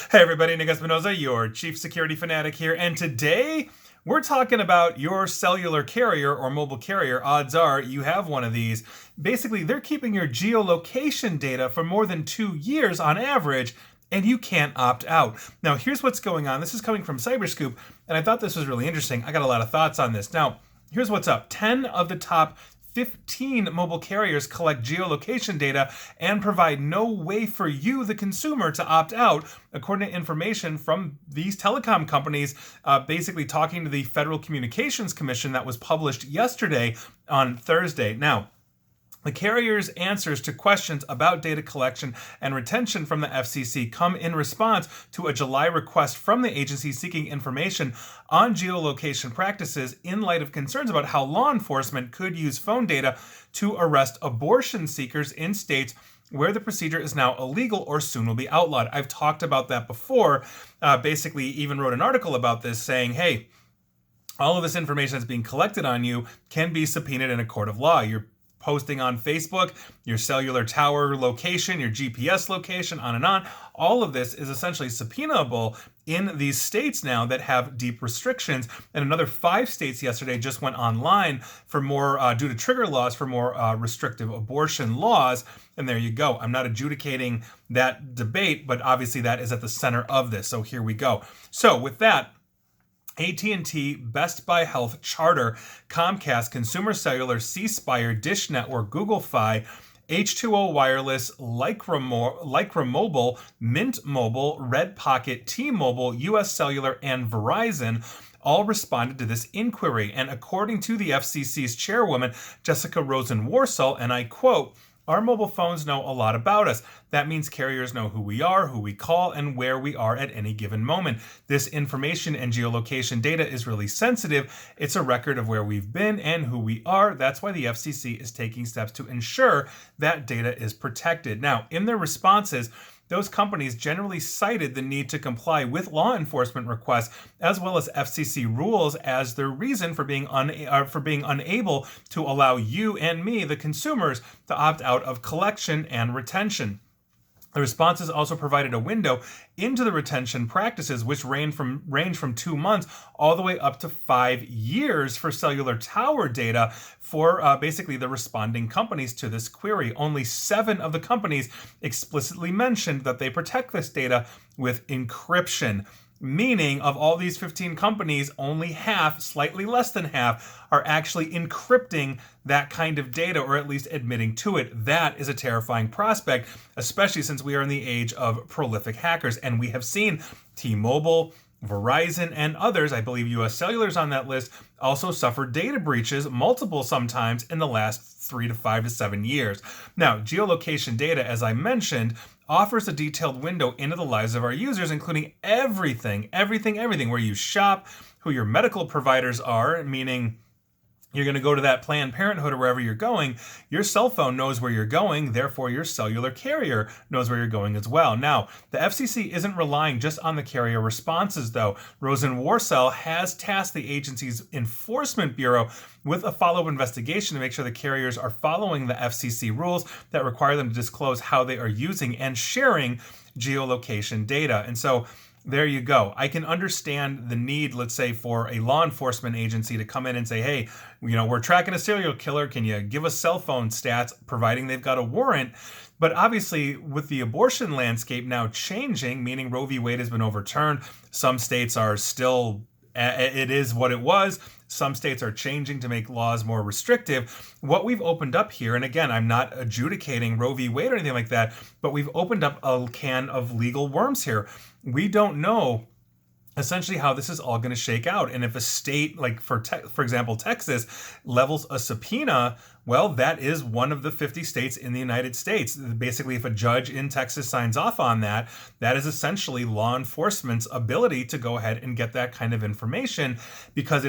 Hey everybody, Nick Espinoza, your chief security fanatic here, and today we're talking about your cellular carrier or mobile carrier. Odds are you have one of these. Basically, they're keeping your geolocation data for more than 2 years on average, and you can't opt out. Now, here's what's going on. This is coming from Cyberscoop, and I thought this was really interesting. I got a lot of thoughts on this. Now, here's what's up. 10 of the top 15 mobile carriers collect geolocation data and provide no way for you, the consumer, to opt out, according to information from these telecom companies, basically talking to the Federal Communications Commission that was published yesterday on Thursday. Now, the carrier's answers to questions about data collection and retention from the FCC come in response to a July request from the agency seeking information on geolocation practices in light of concerns about how law enforcement could use phone data to arrest abortion seekers in states where the procedure is now illegal or soon will be outlawed. I've talked about that before, basically even wrote an article about this saying, hey, all of this information that's being collected on you can be subpoenaed in a court of law. You're posting on Facebook, your cellular tower location, your GPS location, on and on. All of this is essentially subpoenaable in these states now that have deep restrictions. And another 5 states yesterday just went online for more, due to trigger laws, for more restrictive abortion laws. And there you go. I'm not adjudicating that debate, but obviously that is at the center of this. So here we go. So with that, AT&T, Best Buy Health, Charter, Comcast, Consumer Cellular, C Spire, Dish Network, Google Fi, H2O Wireless, Lycra Mobile, Mint Mobile, Red Pocket, T-Mobile, US Cellular, and Verizon all responded to this inquiry. And according to the FCC's chairwoman, Jessica Rosen-Warsaw, and I quote, "Our mobile phones know a lot about us. That means carriers know who we are, who we call, and where we are at any given moment. This information and geolocation data is really sensitive. It's a record of where we've been and who we are. That's why the FCC is taking steps to ensure that data is protected." Now, in their responses, those companies generally cited the need to comply with law enforcement requests as well as FCC rules as their reason for being unable to allow you and me, the consumers, to opt out of collection and retention. The responses also provided a window into the retention practices, which range from 2 months all the way up to 5 years for cellular tower data for basically the responding companies to this query. Only 7 of the companies explicitly mentioned that they protect this data with encryption. Meaning, of all these 15 companies, only half, slightly less than half, are actually encrypting that kind of data, or at least admitting to it. That is a terrifying prospect, especially since we are in the age of prolific hackers. And we have seen T-Mobile, Verizon, and others, I believe US Cellular's on that list, also suffered data breaches, multiple sometimes, in the last 3 to 5 to 7 years. Now, geolocation data, as I mentioned, offers a detailed window into the lives of our users, including everything, where you shop, who your medical providers are, meaning you're going to go to that Planned Parenthood or wherever you're going, your cell phone knows where you're going, therefore your cellular carrier knows where you're going as well. Now, the FCC isn't relying just on the carrier responses, though. Rosen-Warsaw has tasked the agency's Enforcement Bureau with a follow-up investigation to make sure the carriers are following the FCC rules that require them to disclose how they are using and sharing geolocation data. And so there you go. I can understand the need, let's say, for a law enforcement agency to come in and say, hey, we're tracking a serial killer. Can you give us cell phone stats, providing they've got a warrant? But obviously, with the abortion landscape now changing, meaning Roe v. Wade has been overturned, some states are still, it is what it was. Some states are changing to make laws more restrictive. What we've opened up here, and again, I'm not adjudicating Roe v. Wade or anything like that, but we've opened up a can of legal worms here. We don't know essentially how this is all going to shake out. And if a state, like for example, Texas, levels a subpoena, well, that is one of the 50 states in the United States. Basically, if a judge in Texas signs off on that, that is essentially law enforcement's ability to go ahead and get that kind of information because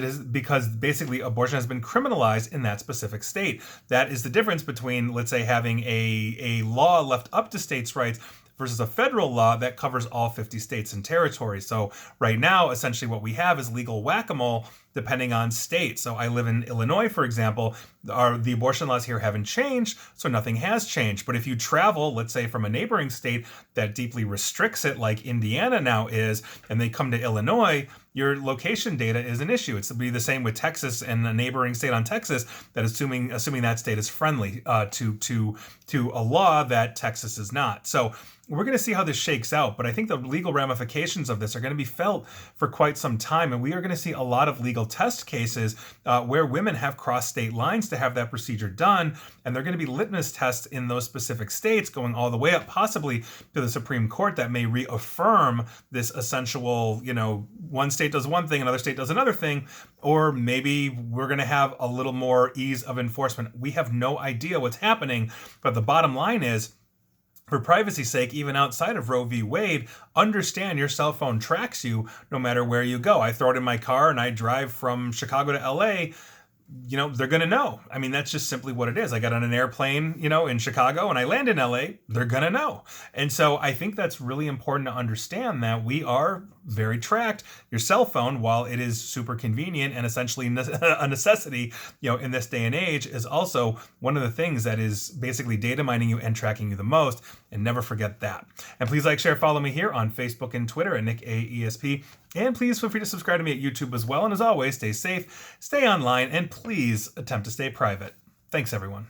basically abortion has been criminalized in that specific state. That is the difference between, let's say, having a law left up to states' rights versus a federal law that covers all 50 states and territories. So right now, essentially what we have is legal whack-a-mole depending on state. So I live in Illinois, for example. The abortion laws here haven't changed, so nothing has changed. But if you travel, let's say from a neighboring state that deeply restricts it, like Indiana now is, and they come to Illinois, your location data is an issue. It's to be the same with Texas and a neighboring state on Texas that assuming that state is friendly to a law that Texas is not. So we're going to see how this shakes out, but I think the legal ramifications of this are going to be felt for quite some time, and we are going to see a lot of legal test cases where women have crossed state lines to have that procedure done, and they're going to be litmus tests in those specific states going all the way up possibly to the Supreme Court that may reaffirm this essential, one state does one thing, another state does another thing, or maybe we're going to have a little more ease of enforcement. We have no idea what's happening, but the bottom line is, for privacy's sake, even outside of Roe v. Wade, understand your cell phone tracks you no matter where you go. I throw it in my car and I drive from Chicago to LA. They're going to know. I mean, that's just simply what it is. I got on an airplane, in Chicago and I land in LA, they're going to know. And so I think that's really important to understand that we are very tracked. Your cell phone, while it is super convenient and essentially a necessity, in this day and age, is also one of the things that is basically data mining you and tracking you the most. And never forget that. And please like, share, follow me here on Facebook and Twitter at NickAESP. And please feel free to subscribe to me at YouTube as well. And as always, stay safe, stay online, and please attempt to stay private. Thanks, everyone.